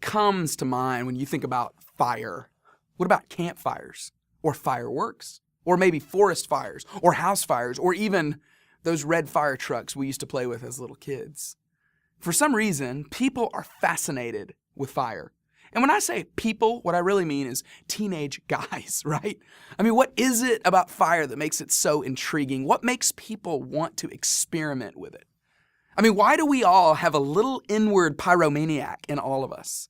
comes to mind when you think about fire? What about campfires or fireworks or maybe forest fires or house fires or even those red fire trucks we used to play with as little kids? For some reason, people are fascinated with fire. And when I say people, what I really mean is teenage guys, right? I mean, what is it about fire that makes it so intriguing? What makes people want to experiment with it? I mean, why do we all have a little inward pyromaniac in all of us?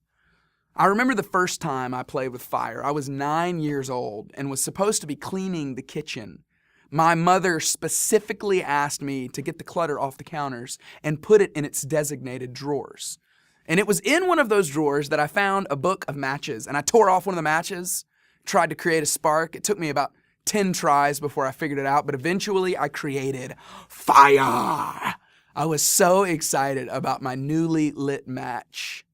I remember the first time I played with fire. I was 9 years old and was supposed to be cleaning the kitchen. My mother specifically asked me to get the clutter off the counters and put it in its designated drawers. And it was in one of those drawers that I found a book of matches, and I tore off one of the matches, tried to create a spark. It took me about 10 tries before I figured it out, but eventually I created fire. I was so excited about my newly lit match.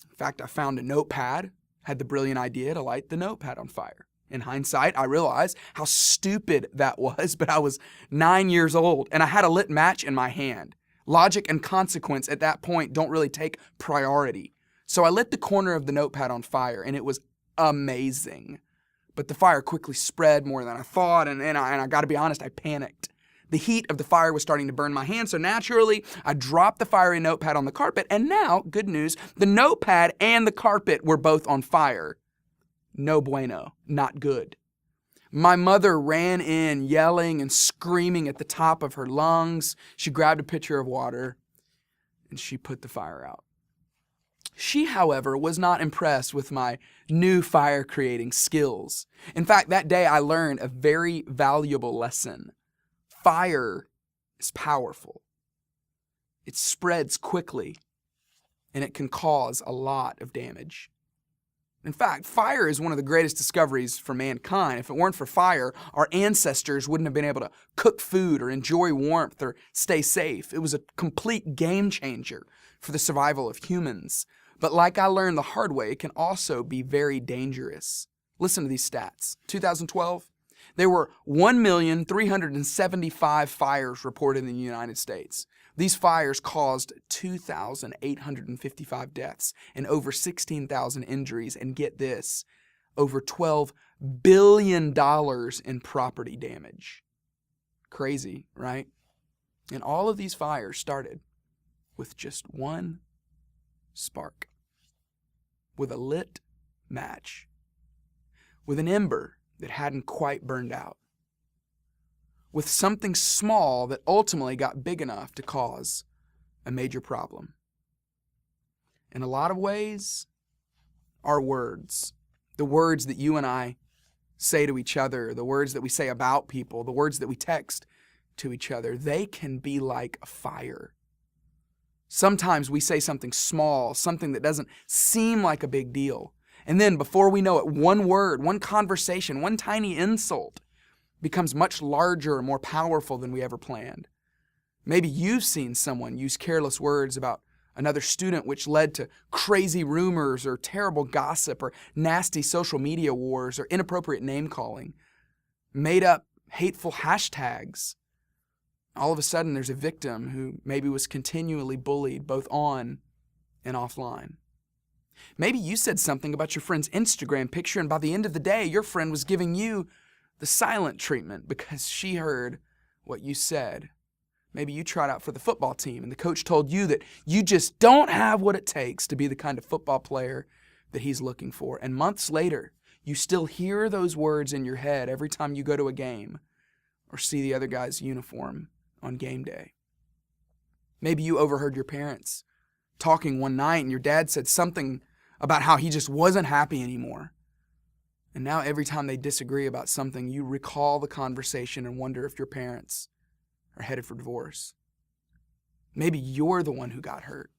In fact, I found a notepad, had the brilliant idea to light the notepad on fire. In hindsight, I realized how stupid that was, but I was 9 years old, and I had a lit match in my hand. Logic and consequence at that point don't really take priority. So I lit the corner of the notepad on fire, and it was amazing. But the fire quickly spread more than I thought, and I got to be honest, I panicked. The heat of the fire was starting to burn my hand, so naturally, I dropped the fiery notepad on the carpet, and now, good news, the notepad and the carpet were both on fire. No bueno, not good. My mother ran in, yelling and screaming at the top of her lungs. She grabbed a pitcher of water, and she put the fire out. She, however, was not impressed with my new fire-creating skills. In fact, that day I learned a very valuable lesson. Fire is powerful. It spreads quickly, and it can cause a lot of damage. In fact, fire is one of the greatest discoveries for mankind. If it weren't for fire, our ancestors wouldn't have been able to cook food or enjoy warmth or stay safe. It was a complete game changer for the survival of humans. But like I learned the hard way, it can also be very dangerous. Listen to these stats. 2012, there were 1,375,000 fires reported in the United States. These fires caused 2,855 deaths and over 16,000 injuries, and get this, over $12 billion in property damage. Crazy, right? And all of these fires started with just one spark, with a lit match, with an ember that hadn't quite burned out, with something small that ultimately got big enough to cause a major problem. In a lot of ways, our words, the words that you and I say to each other, the words that we say about people, the words that we text to each other, they can be like a fire. Sometimes we say something small, something that doesn't seem like a big deal. And then before we know it, one word, one conversation, one tiny insult becomes much larger and more powerful than we ever planned. Maybe you've seen someone use careless words about another student, which led to crazy rumors or terrible gossip or nasty social media wars or inappropriate name-calling, made up hateful hashtags. All of a sudden, there's a victim who maybe was continually bullied both on and offline. Maybe you said something about your friend's Instagram picture, and by the end of the day, your friend was giving you the silent treatment because she heard what you said. Maybe you tried out for the football team and the coach told you that you just don't have what it takes to be the kind of football player that he's looking for. And months later, you still hear those words in your head every time you go to a game or see the other guy's uniform on game day. Maybe you overheard your parents talking one night and your dad said something about how he just wasn't happy anymore. And now every time they disagree about something, you recall the conversation and wonder if your parents are headed for divorce. Maybe you're the one who got hurt.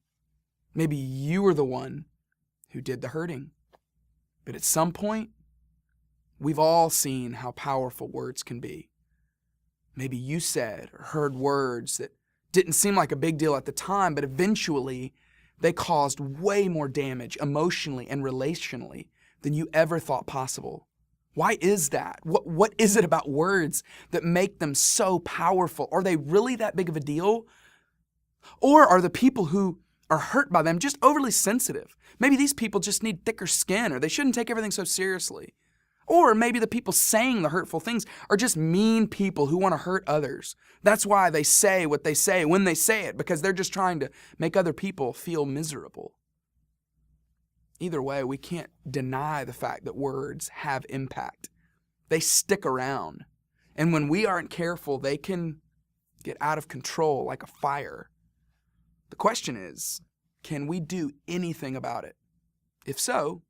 Maybe you were the one who did the hurting. But at some point, we've all seen how powerful words can be. Maybe you said or heard words that didn't seem like a big deal at the time, but eventually they caused way more damage emotionally and relationally than you ever thought possible. Why is that? What is it about words that make them so powerful? Are they really that big of a deal? Or are the people who are hurt by them, just overly sensitive. Maybe these people just need thicker skin, or they shouldn't take everything so seriously. Or maybe the people saying the hurtful things are just mean people who want to hurt others. That's why they say what they say when they say it, because they're just trying to make other people feel miserable. Either way, we can't deny the fact that words have impact. They stick around. And when we aren't careful, they can get out of control like a fire. The question is, can we do anything about it? If so,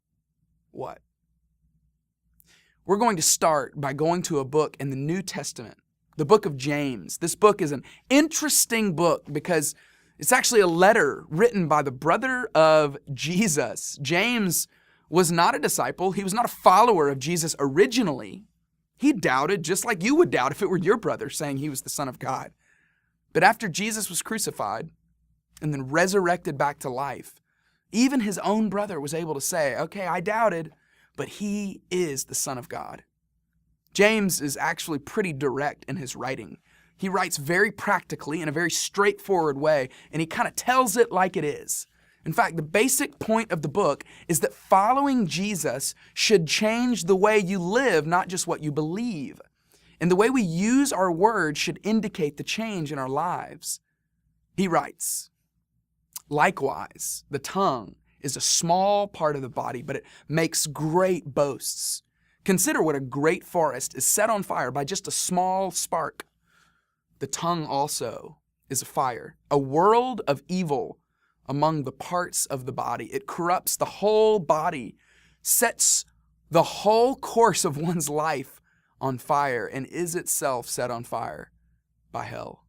what? We're going to start by going to a book in the New Testament, the book of James. This book is an interesting book because it's actually a letter written by the brother of Jesus. James was not a disciple. He was not a follower of Jesus originally. He doubted just like you would doubt if it were your brother saying he was the Son of God. But after Jesus was crucified and then resurrected back to life, even his own brother was able to say, okay, I doubted, but he is the Son of God. James is actually pretty direct in his writing. He writes very practically in a very straightforward way, and he kind of tells it like it is. In fact, the basic point of the book is that following Jesus should change the way you live, not just what you believe. And the way we use our words should indicate the change in our lives. He writes, likewise, the tongue is a small part of the body, but it makes great boasts. Consider what a great forest is set on fire by just a small spark. The tongue also is a fire, a world of evil among the parts of the body. It corrupts the whole body, sets the whole course of one's life on fire, and is itself set on fire by hell.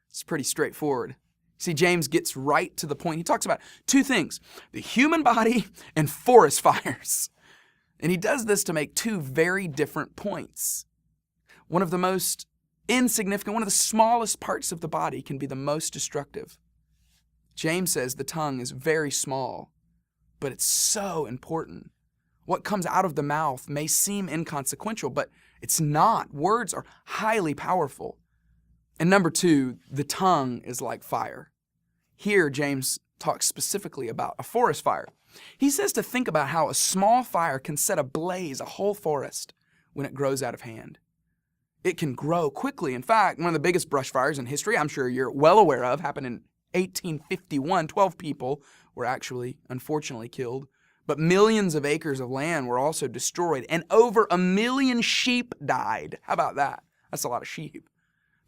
It's pretty straightforward. See, James gets right to the point. He talks about two things, the human body and forest fires. And he does this to make two very different points. One of the most insignificant, one of the smallest parts of the body can be the most destructive. James says the tongue is very small, but it's so important. What comes out of the mouth may seem inconsequential, but it's not. Words are highly powerful. And number two, the tongue is like fire. Here, James talks specifically about a forest fire. He says to think about how a small fire can set ablaze a whole forest when it grows out of hand. It can grow quickly. In fact, one of the biggest brush fires in history, I'm sure you're well aware of, happened in 1851. 12 people were actually, unfortunately, killed. But millions of acres of land were also destroyed, and over 1 million sheep died. How about that? That's a lot of sheep.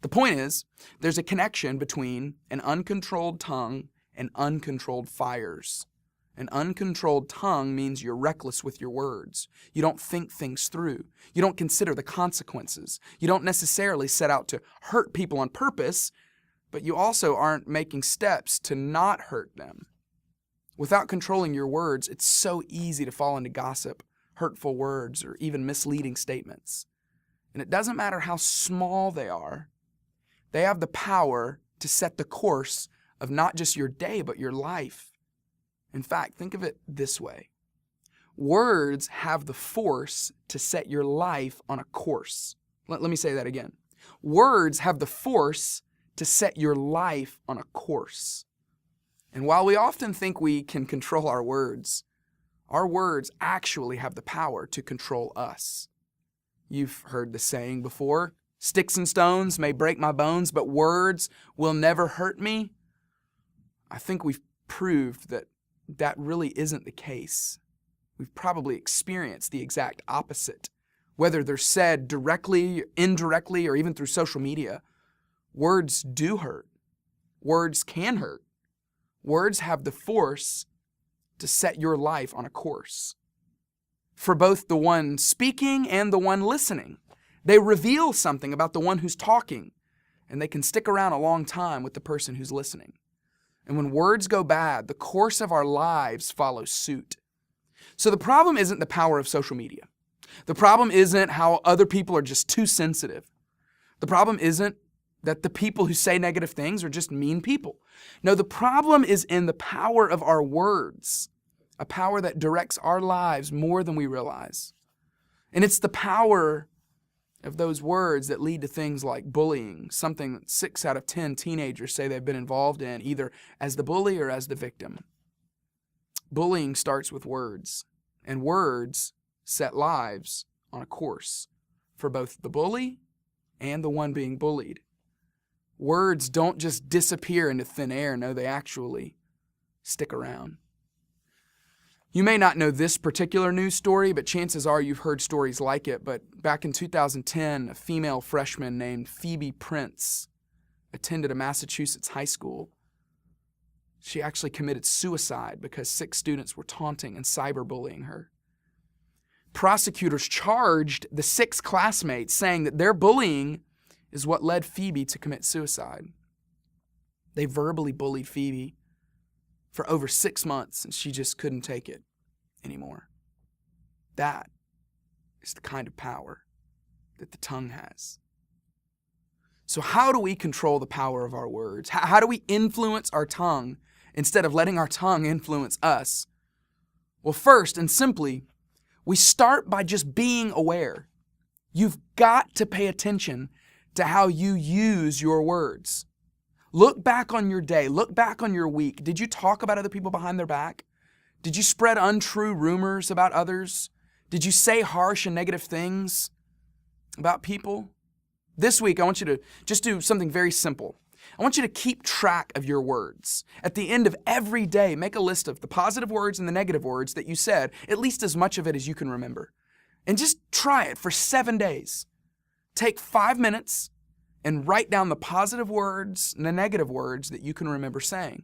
The point is, there's a connection between an uncontrolled tongue and uncontrolled fires. An uncontrolled tongue means you're reckless with your words. You don't think things through. You don't consider the consequences. You don't necessarily set out to hurt people on purpose, but you also aren't making steps to not hurt them. Without controlling your words, it's so easy to fall into gossip, hurtful words, or even misleading statements. And it doesn't matter how small they are, they have the power to set the course of not just your day, but your life. In fact, think of it this way. Words have the force to set your life on a course. Let me say that again. Words have the force to set your life on a course. And while we often think we can control our words actually have the power to control us. You've heard the saying before, sticks and stones may break my bones, but words will never hurt me. I think we've proved that that really isn't the case. We've probably experienced the exact opposite. Whether they're said directly, indirectly, or even through social media, words do hurt. Words can hurt. Words have the force to set your life on a course. For both the one speaking and the one listening, they reveal something about the one who's talking, and they can stick around a long time with the person who's listening. And when words go bad, the course of our lives follows suit. So the problem isn't the power of social media. The problem isn't how other people are just too sensitive. The problem isn't that the people who say negative things are just mean people. No, the problem is in the power of our words, a power that directs our lives more than we realize. And it's the power of those words that lead to things like bullying, something that 6 out of 10 teenagers say they've been involved in, either as the bully or as the victim. Bullying starts with words, and words set lives on a course for both the bully and the one being bullied. Words don't just disappear into thin air. No, they actually stick around. You may not know this particular news story, but chances are you've heard stories like it. But back in 2010, a female freshman named Phoebe Prince attended a Massachusetts high school. She actually committed suicide because 6 students were taunting and cyberbullying her. Prosecutors charged the 6 classmates, saying that their bullying is what led Phoebe to commit suicide. They verbally bullied Phoebe for over 6 months, and she just couldn't take it anymore. That is the kind of power that the tongue has. So how do we control the power of our words? How do we influence our tongue instead of letting our tongue influence us? Well, first and simply, we start by just being aware. You've got to pay attention to how you use your words. Look back on your day. Look back on your week. Did you talk about other people behind their back? Did you spread untrue rumors about others? Did you say harsh and negative things about people? This week, I want you to just do something very simple. I want you to keep track of your words. At the end of every day, make a list of the positive words and the negative words that you said, at least as much of it as you can remember. And just try it for 7 days. Take 5 minutes and write down the positive words and the negative words that you can remember saying.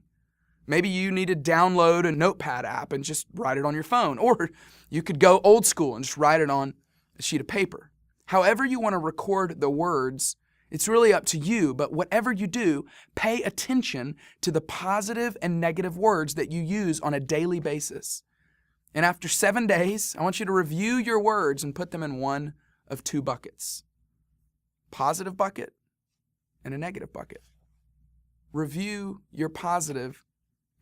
Maybe you need to download a notepad app and just write it on your phone. Or you could go old school and just write it on a sheet of paper. However you want to record the words, it's really up to you. But whatever you do, pay attention to the positive and negative words that you use on a daily basis. And after 7 days, I want you to review your words and put them in one of 2 buckets. Positive bucket and a negative bucket. Review your positive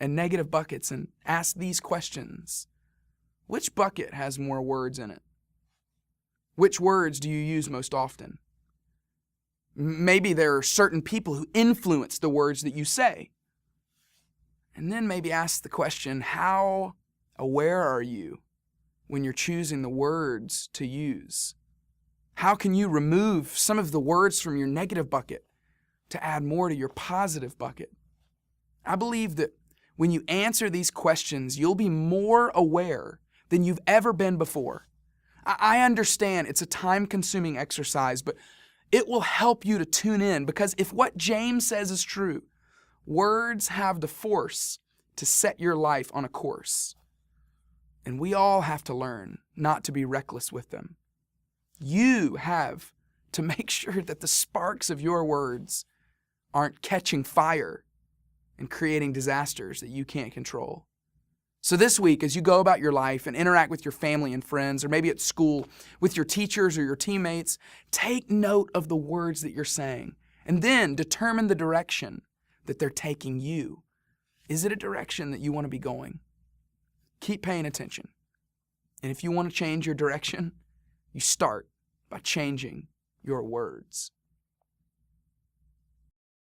and negative buckets and ask these questions. Which bucket has more words in it? Which words do you use most often? Maybe there are certain people who influence the words that you say. And then maybe ask the question, how aware are you when you're choosing the words to use? How can you remove some of the words from your negative bucket to add more to your positive bucket? I believe that when you answer these questions, you'll be more aware than you've ever been before. I understand it's a time-consuming exercise, but it will help you to tune in, because if what James says is true, words have the force to set your life on a course. And we all have to learn not to be reckless with them. You have to make sure that the sparks of your words aren't catching fire and creating disasters that you can't control. So this week, as you go about your life and interact with your family and friends, or maybe at school with your teachers or your teammates, take note of the words that you're saying, and then determine the direction that they're taking you. Is it a direction that you want to be going? Keep paying attention. And if you want to change your direction, you start by changing your words.